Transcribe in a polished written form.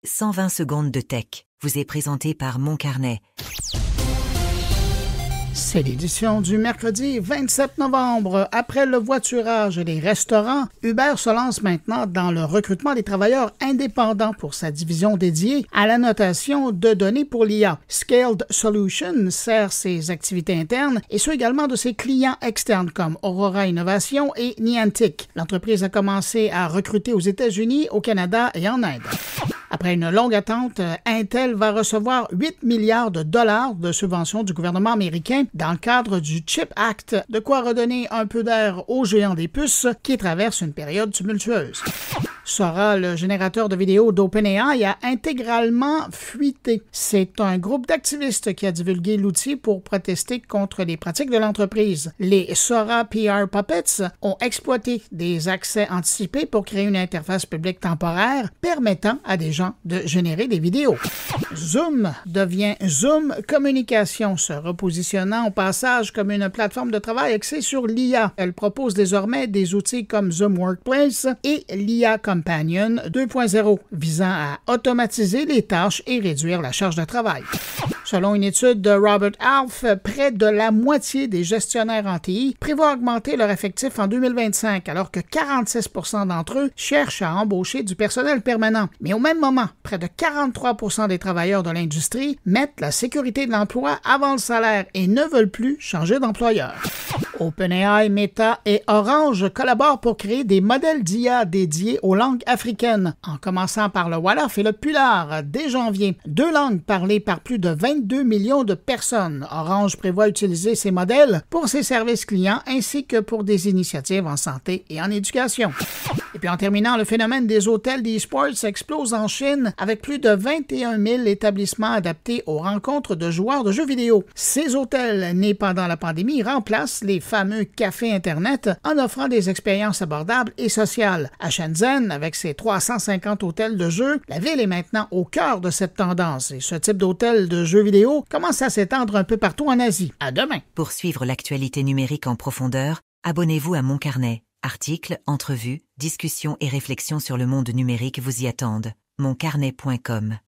120 secondes de tech vous est présenté par Moncarnet. C'est l'édition du mercredi 27 novembre. Après le voiturage et les restaurants, Uber se lance maintenant dans le recrutement des travailleurs indépendants pour sa division dédiée à la notation de données pour l'IA. Scaled Solutions sert ses activités internes et ceux également de ses clients externes comme Aurora Innovation et Niantic. L'entreprise a commencé à recruter aux États-Unis, au Canada et en Inde. Après une longue attente, Intel va recevoir 8 milliards de dollars de subventions du gouvernement américain dans le cadre du CHIP Act, de quoi redonner un peu d'air aux géants des puces qui traversent une période tumultueuse. Sora, le générateur de vidéos d'OpenAI, a intégralement fuité. C'est un groupe d'activistes qui a divulgué l'outil pour protester contre les pratiques de l'entreprise. Les Sora PR Puppets ont exploité des accès anticipés pour créer une interface publique temporaire permettant à des gens de générer des vidéos. Zoom devient Zoom Communication, se repositionnant au passage comme une plateforme de travail axée sur l'IA. Elle propose désormais des outils comme Zoom Workplace et l'IA Companion 2.0, visant à automatiser les tâches et réduire la charge de travail. Selon une étude de Robert Half, près de la moitié des gestionnaires en TI prévoient augmenter leur effectif en 2025, alors que 46% d'entre eux cherchent à embaucher du personnel permanent. Mais au même moment, près de 43% des travailleurs de l'industrie mettent la sécurité de l'emploi avant le salaire et ne veulent plus changer d'employeur. OpenAI, Meta et Orange collaborent pour créer des modèles d'IA dédiés aux langues africaines, en commençant par le Wolof et le Pulaar dès janvier. 2 langues parlées par plus de 22 millions de personnes. Orange prévoit utiliser ces modèles pour ses services clients ainsi que pour des initiatives en santé et en éducation. Et puis en terminant, le phénomène des hôtels d'e-sports explose en Chine avec plus de 21 000 établissements adaptés aux rencontres de joueurs de jeux vidéo. Ces hôtels nés pendant la pandémie remplacent les fameux cafés Internet en offrant des expériences abordables et sociales. À Shenzhen, avec ses 350 hôtels de jeux, la ville est maintenant au cœur de cette tendance et ce type d'hôtel de jeux vidéo commence à s'étendre un peu partout en Asie. À demain! Pour suivre l'actualité numérique en profondeur, abonnez-vous à Moncarnet. Articles, entrevues, discussions et réflexions sur le monde numérique vous y attendent. Moncarnet.com